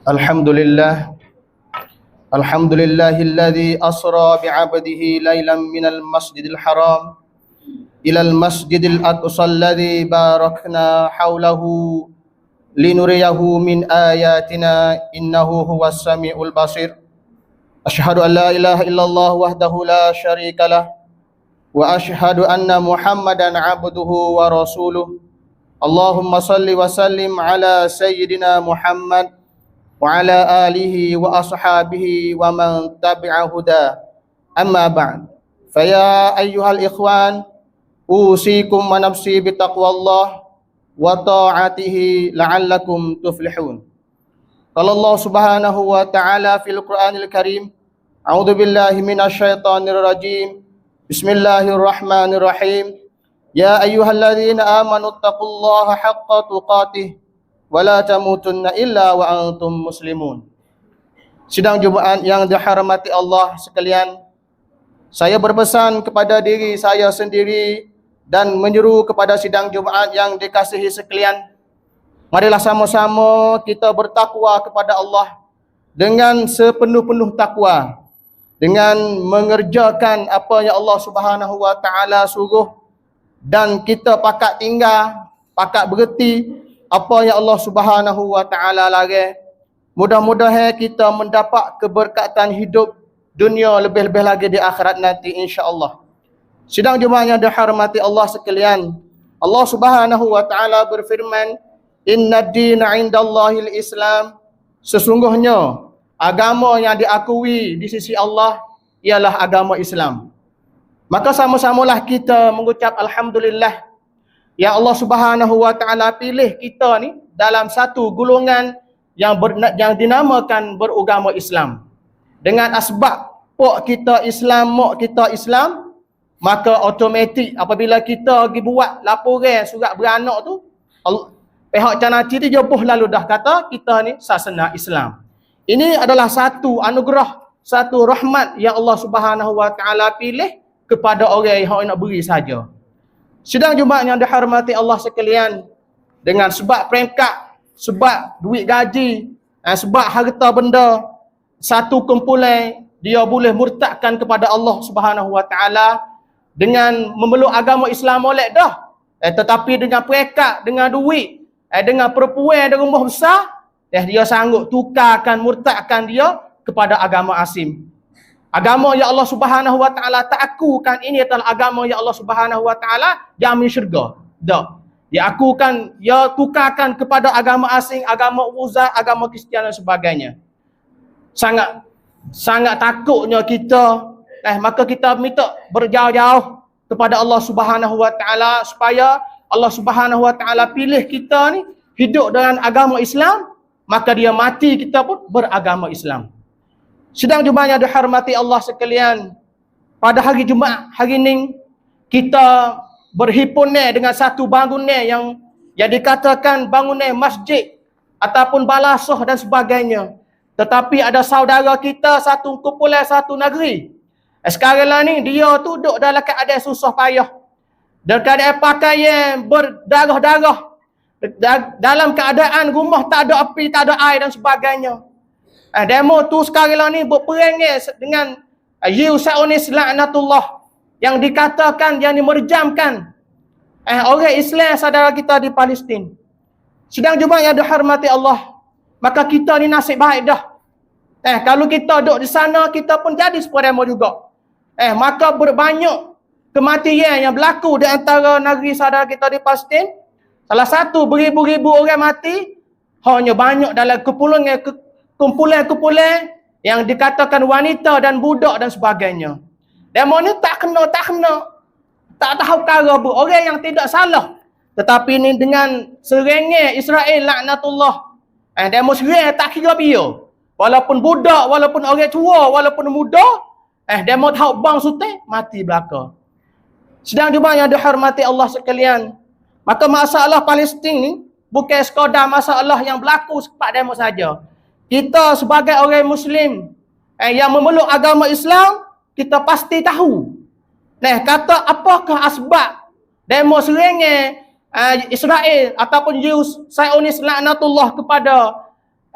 Alhamdulillah Alhamdulillahilladzi asra bi'abdihi laylan minal masjidil haram ilal masjidil aqsa alladzi barakna hawlahu linuriyahu min ayatina innahu huwas samiul basir. Asyhadu an la ilaha illallah wahdahu la syarikalah wa asyhadu anna Muhammadan abduhu wa rasuluh. Allahumma salli wa sallim ala sayyidina Muhammad wa ala alihi wa ashabihi wa man tabi'a huda. Amma ba'd. Faya ayyuhal ikhwan, usikum wa nafsi bitaqwallah wa ta'atihi la'allakum tuflihun. Qala Allah subhanahu wa ta'ala fil Qur'anil Karim, a'udzu billahi minasyaitonir rajim. Bismillahirrahmanirrahim. Ya ayyuhalladzina amanu taqullaha haqqa tuqatih wa la tamutunna illa wa antum muslimun. Sidang Jumaat yang dihormati Allah sekalian, saya berpesan kepada diri saya sendiri dan menyeru kepada sidang Jumaat yang dikasihi sekalian, marilah sama-sama kita bertakwa kepada Allah dengan sepenuh-penuh takwa, dengan mengerjakan apa yang Allah Subhanahu wa taala suruh, dan kita pakat tinggal, pakat berhenti apa yang Allah Subhanahu wa taala larang. Mudah-mudahan kita mendapat keberkatan hidup dunia, lebih-lebih lagi di akhirat nanti insya-Allah. Sidang Jumaat yang dihormati Allah sekalian, Allah Subhanahu wa taala berfirman, "Innad dina 'indallahil Islam." Sesungguhnya agama yang diakui di sisi Allah ialah agama Islam. Maka sama-samalah kita mengucap alhamdulillah yang Allah Subhanahu wa taala pilih kita ni dalam satu golongan yang dinamakan beragama Islam. Dengan asbab pok kita Islam, mak kita Islam, maka automatik apabila kita pergi buat laporan surat beranak tu, pihak Canati tu jepuh lalu dah kata kita ni sasana Islam. Ini adalah satu anugerah, satu rahmat yang Allah Subhanahu wa taala pilih kepada orang yang nak beri saja. Sidang Jumaat yang dihormati Allah sekalian, dengan sebab peringkat, sebab duit gaji, sebab harta benda, satu kumpulan dia boleh murtadkan kepada Allah Subhanahu wa taala dengan memeluk agama Islam molek dah. Tetapi dengan peringkat, dengan duit, dengan perempuan di rumah besar, dia sanggup tukarkan, murtadkan dia kepada agama asing. Agama yang Allah Subhanahu wa taala tak akukan ini adalah agama yang Allah Subhanahu wa taala jamin syurga. Tak. Dia akukan, dia tukarkan kepada agama asing, agama Uzza, agama Kristian dan sebagainya. Sangat takutnya kita, maka kita minta berjauh-jauh kepada Allah Subhanahu wa taala supaya Allah Subhanahu wa taala pilih kita ni hidup dengan agama Islam, maka dia mati kita pun beragama Islam. Sidang Jumaat yang dihormati Allah sekalian, pada hari Jumaat hari ini kita berhimpun dengan satu bangunan yang dikatakan bangunan masjid ataupun balasah dan sebagainya. Tetapi ada saudara kita satu kumpulan satu negeri. Sekarang lah ni dia tu duduk dalam keadaan susah payah. Dalam keadaan pakaian berdarah-darah. Dalam keadaan rumah tak ada api, tak ada air dan sebagainya. Demo tu sekarang lah ni berperangai dengan Zionis laknatullah yang dikatakan, yang dimerjamkan orang Islam saudara kita di Palestin. Sidang Jumaat yang dihormati Allah, maka kita ni nasib baik dah. Kalau kita duduk di sana, kita pun jadi seperti demo juga. Maka berbanyak kematian yang berlaku di antara negeri saudara kita di Palestin. Salah satu beribu-ribu orang mati, hanya banyak dalam kumpulan-kumpulan yang dikatakan wanita dan budak dan sebagainya. Demo ni tak kena, tak tahu cara bu, orang yang tidak salah. Tetapi ni dengan serengai Israel laknatullah. Demo serang tak kira biar. Walaupun budak, walaupun orang tua, walaupun muda, demo tahu bang sute mati belaka. Sedang Jumaat yang dihormati Allah sekalian, maka masalah Palestin ni bukan sekadar masalah yang berlaku pada demo saja. Kita sebagai orang Muslim yang memeluk agama Islam, kita pasti tahu. Kata apakah asbab demo serengai Israel ataupun Zionis laknatullah kepada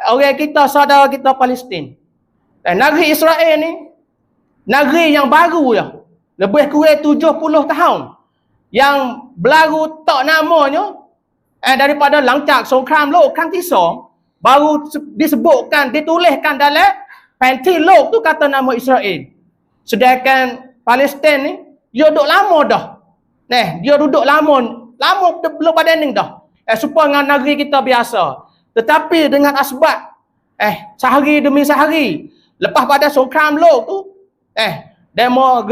orang kita, saudara kita Palestin. Dan negeri Israel ni, negeri yang baru ya. Lebih kurang 70 tahun. Yang berlalu tak namanya daripada lancak songkram lok kang tisong, baru disebutkan, dituliskan dalam pentil lok tu kata nama Israel. Sedangkan Palestin ni, dia duduk lama dah. Dia duduk lama belum pada ni dah. Supaya dengan negeri kita biasa. Tetapi dengan asbab sehari demi sehari, lepas pada songkram lok tu, demo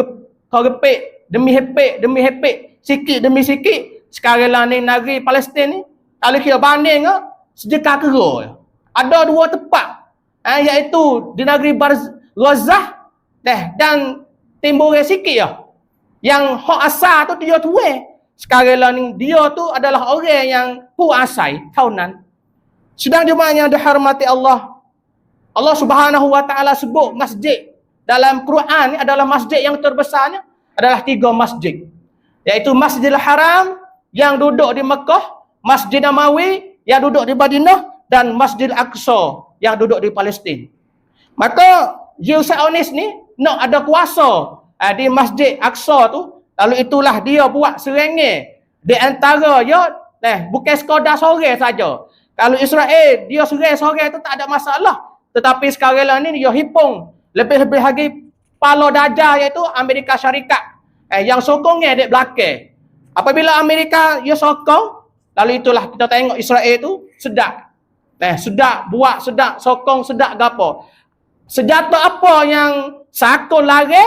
kau gepek demi hepek, sikit demi sikit. Sekarang lah ni negeri Palestin ni, kalau kita banding sejeka kera. Ada dua tempat, iaitu di negeri Gaza dan timbul sikit ya. Yang hak asal tu dia tuai. Sekarang lah ni dia tu adalah orang yang puasai kaunan. Sedang jemaah yang dihormati Allah, Allah Subhanahu wa taala sebut masjid dalam Quran ni adalah masjid yang terbesarnya adalah 3 masjid. Iaitu Masjidil Haram yang duduk di Mekah, Masjid Nabawi yang duduk di Madinah, dan Masjid Aqsa yang duduk di Palestin. Maka Zionis ni nak ada kuasa di Masjid Aqsa tu, lalu itulah dia buat serenggih di antara bukan sekadar sore saja. Kalau Israel dia sore tu tak ada masalah, tetapi sekarang lah ni dia hipung lebih-lebih lagi pala dajah, iaitu Amerika Syarikat yang sokongnya di belakang. Apabila Amerika dia sokong, lalu itulah kita tengok Israel tu sedap. Sedap buat, sedap sokong, sedap gapo. Senjata apa yang sakon lari,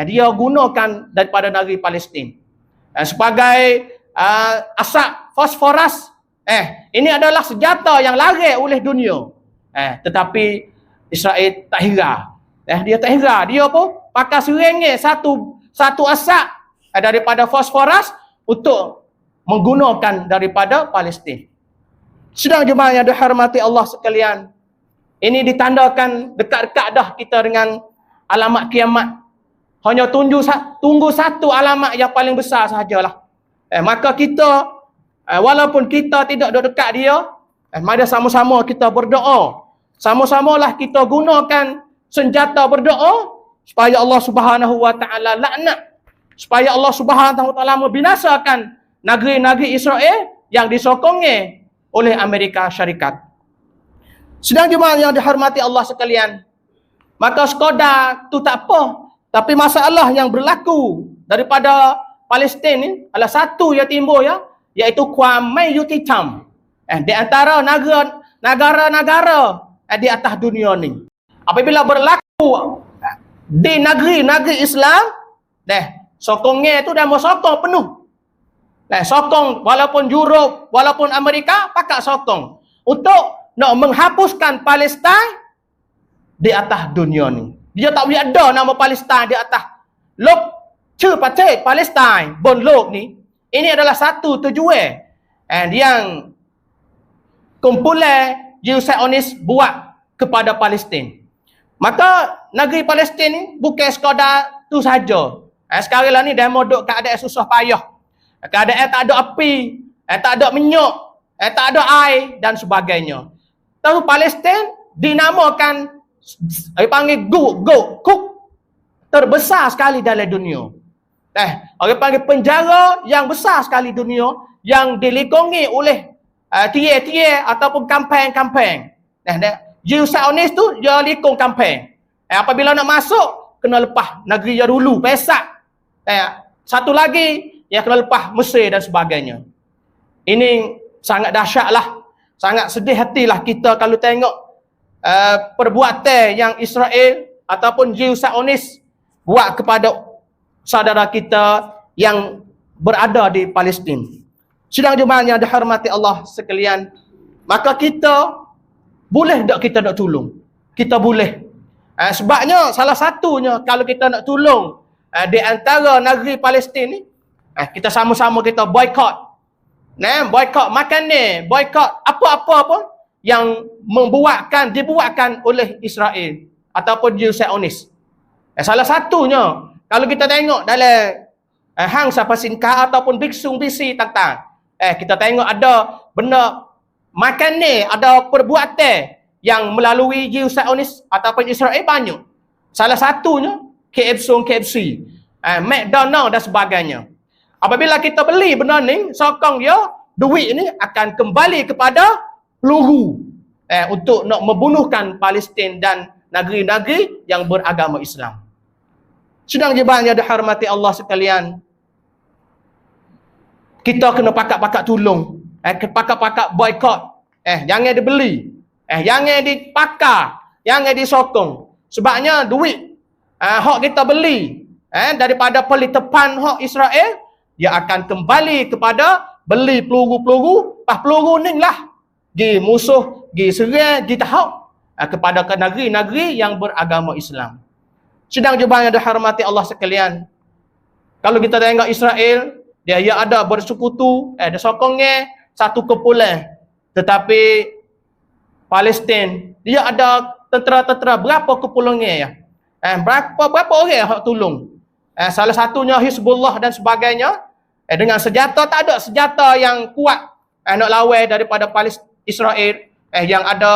dia gunakan daripada negeri Palestin. Sebagai asap fosforas, ini adalah senjata yang lari oleh dunia. Tetapi Israel tak hira. Dia tak hira. Dia pun pakai serenggih satu asap daripada fosforas untuk menggunakan daripada Palestin. Sedang jemaah yang dihormati Allah sekalian, ini ditandakan dekat-dekat dah kita dengan alamat kiamat. Hanya tunggu satu alamat yang paling besar sahajalah. Maka kita, walaupun kita tidak dekat dia, mari sama-sama kita berdoa. Sama-samalah kita gunakan senjata berdoa supaya Allah Subhanahu wa taala laknat, supaya Allah Subhanahu wa taala membinasakan negeri-negeri Israel yang disokongi oleh Amerika Syarikat. Sedang jemaah yang dihormati Allah sekalian, maka sekadar tu tak apa, tapi masalah yang berlaku daripada Palestin ni adalah satu yang timbul iaitu Kwame Yutitam di antara negara-negara di atas dunia ni. Apabila berlaku di negeri-negeri Islam, sokongnya tu dah mau sokong penuh. Sokong walaupun Europe, walaupun Amerika, pakat sokong untuk nak menghapuskan Palestin di atas dunia ni. Dia tak boleh ada nama Palestin di atas lok cerpatai Palestin bon lok ni. Ini adalah satu tujuan yang kumpulan Zionis buat kepada Palestin. Maka negeri Palestin ni bukan sekadar tu saja. Sekarang lah ni dia mau duduk keadaan susah payah. Keadaan tak ada api, tak ada minyak, tak ada air dan sebagainya. Tahu Palestin dinamakan panggil cook terbesar sekali dalam dunia. Orang panggil penjara yang besar sekali dunia yang dilikongi oleh tier-tier ataupun kampung-kampung. Zionis tu dia likung kampung. Apabila nak masuk kena lepas negeri dia dulu, pesak. Satu lagi yang kena lepas Mesir dan sebagainya. Ini sangat dahsyatlah, sangat sedih hatilah kita kalau tengok perbuatan yang Israel ataupun Zionis buat kepada saudara kita yang berada di Palestin. Sedang jemaah yang dihormati Allah sekalian, maka kita boleh tak kita nak tolong? Kita boleh. Sebabnya salah satunya kalau kita nak tolong di antara negeri Palestin ni, kita sama-sama kita boycott. Boycott makanan, boycott apa-apa pun yang dibuatkan oleh Israel ataupun Zionis. Salah satunya kalau kita tengok dalam hang siapa singkah ataupun biksu-bisi tentang kita tengok ada benda makan ni, ada perbuatan yang melalui Zionis ataupun Israel banyak. Salah satunya KFC, McDonald dan sebagainya. Apabila kita beli benda ni, sokong dia, duit ni akan kembali kepada peluru untuk nak membunuhkan Palestin dan negeri-negeri yang beragama Islam. Sedang jemaah yang dihormati Allah sekalian, kita kena pakat-pakat tolong, pakat-pakat boykot, jangan dibeli, jangan dipakar, jangan disokong. Sebabnya duit hak kita beli daripada pelitepan hak Israel, dia akan kembali kepada beli peluru-peluru, peluru ni lah di musuh, di serang, di tahap kepada negeri-negeri yang beragama Islam. Sedang jemaah yang dihormati Allah sekalian, kalau kita tengok Israel, dia ada bersekutu, dia sokongnya satu kumpulan. Tetapi Palestin, dia ada tentera-tentera berapa kumpulannya ya? Berapa orang yang tolong? Salah satunya Hizbullah dan sebagainya. Dengan senjata, tak ada senjata yang kuat nak lawan daripada Israel. Yang ada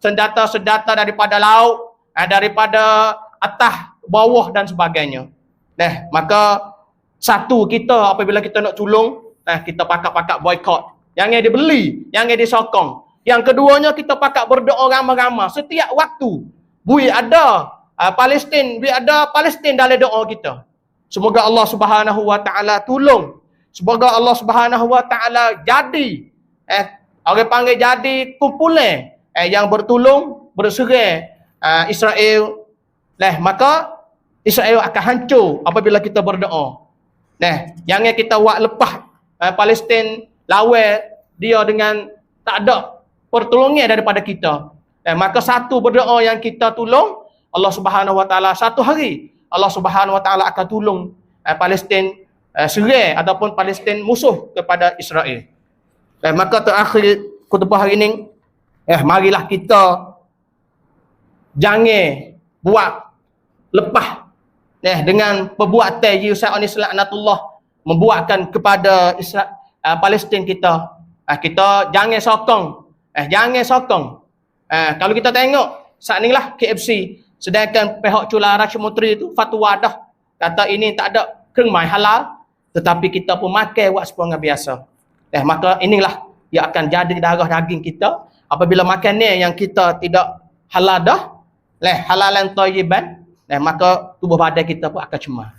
senjata-senjata daripada laut, daripada atas, bawah dan sebagainya. Maka satu, kita apabila kita nak tolong, kita pakat-pakat boykot. Jangan dibeli, jangan disokong. Yang keduanya, kita pakat berdoa ramai-ramai. Setiap waktu, ada Palestin dalam doa kita. Semoga Allah Subhanahu Wa Taala tolong. Semoga Allah Subhanahu Wa Taala jadi orang panggil jadi kumpulan yang bertolong berserang Israel. Maka Israel akan hancur apabila kita berdoa. Jangan kita buat lepas Palestin lawan dia dengan tak ada pertolongan daripada kita. Maka satu berdoa yang kita tolong Allah Subhanahu Wa Taala, satu hari Allah Subhanahu Wa Taala akan tolong Palestin serang ataupun Palestin musuh kepada Israel. Maka terakhir khutbah hari ini, marilah kita jangan buat lepas dengan perbuatan Zionis laknatullah membuatkan kepada Palestin kita. Kita jangan sokong. Jangan sokong. Kalau kita tengok saat inilah KFC, sedangkan pihak Cula Raja Menteri itu fatwa dah kata ini tak ada kermai halal, tetapi kita pun makan buat seperti biasa. Maka inilah yang akan jadi darah daging kita apabila makannya yang kita tidak halal dah, halalan thayyiban, maka tubuh badan kita pun akan cemar.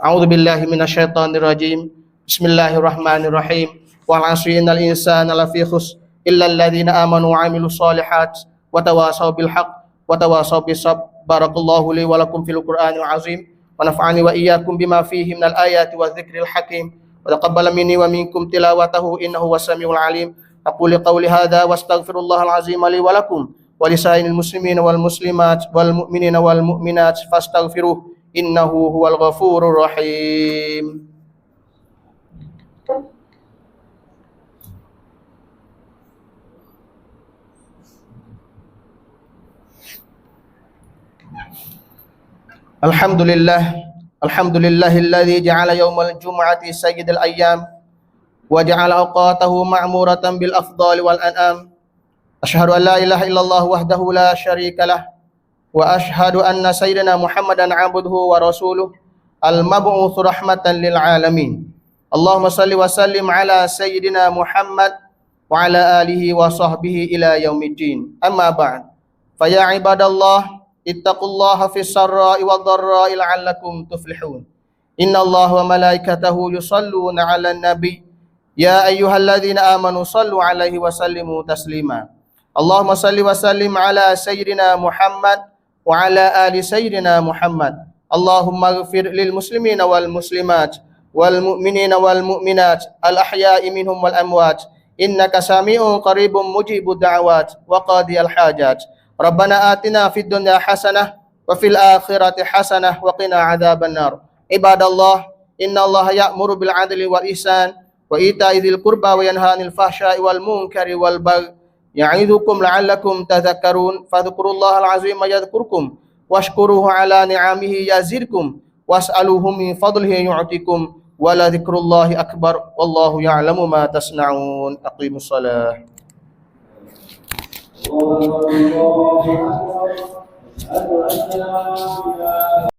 A'udzubillahi minasyaitonirrajim. Bismillahirrahmanirrahim. Wal 'asri innal insana lafi khusr illa alladziina amanu wa 'amilus shalihat wa tawasaw bil haqq wa tawasaw bis sabr. Barakallahu li wa lakum fil Qur'anil 'azim wa nafa'ani wa iyyakum bima fihi minal ayati wadh-dhikril hakim wa taqabbala minni wa minkum tilawatahu innahu was-sami'ul 'alim. Aqulu qawli hadza wastaghfirullahal 'azim li wa lakum wa lisairil muslimina wal muslimat wal mu'minina wal mu'minat fastaghfiruh innahu huwal ghafurur rahim. Alhamdulillahilladzi ja'ala yaumal jum'ati sayyidal ayyam wa ja'ala awqatahu ma'muratan bil afdali wal an'am. Asyhadu an la ilaha illallah wahdahu la syarikalah wa asyhadu anna sayyidina Muhammadan 'abduhu wa rasuluh al-mab'uts rahmatan lil alamin. Allahumma salli wa sallim ala sayyidina Muhammad wa ala alihi wa sahbihi ila yaumiddin. Amma ba'd. Fa ya ibadallah ittaqullaha fis sarra'i wad dharra'i la'allakum tuflihun. Innallaha wa malaikatahu yusalluna 'alan nabi ya ayyuhalladzina amanu sallu 'alaihi wa sallimu taslima. Allahumma salli wa sallim ala sayyidina Muhammad wa ala ali sayyidina Muhammad. Allahumma ighfir lil muslimina wal muslimat wal mu'minina wal mu'minat al ahya'i minhum wal amwat innaka sami'un qaribun mujibud da'awat wa qadiyal hajat. Rabbana atina fid dunya hasanah wa fil akhirati hasanah wa qina adzaban nar. Ibadallah, innallaha ya'muru bil 'adli wal ihsan wa ita'i dzil qurba wa yanha 'anil fahsya'i wal munkari wal baghi ya'idzukum la'allakum tadhakkarun. Fadhkurullahal 'azima yadhkurkum washkuruhu 'ala ni'amihi yazidkum was'aluhu min fadlihi yu'tikum wa la dzikrullahi akbar wallahu ya'lamu ma tasna'un. Aqimus shalah. الله أكبر أشهد أن لا إله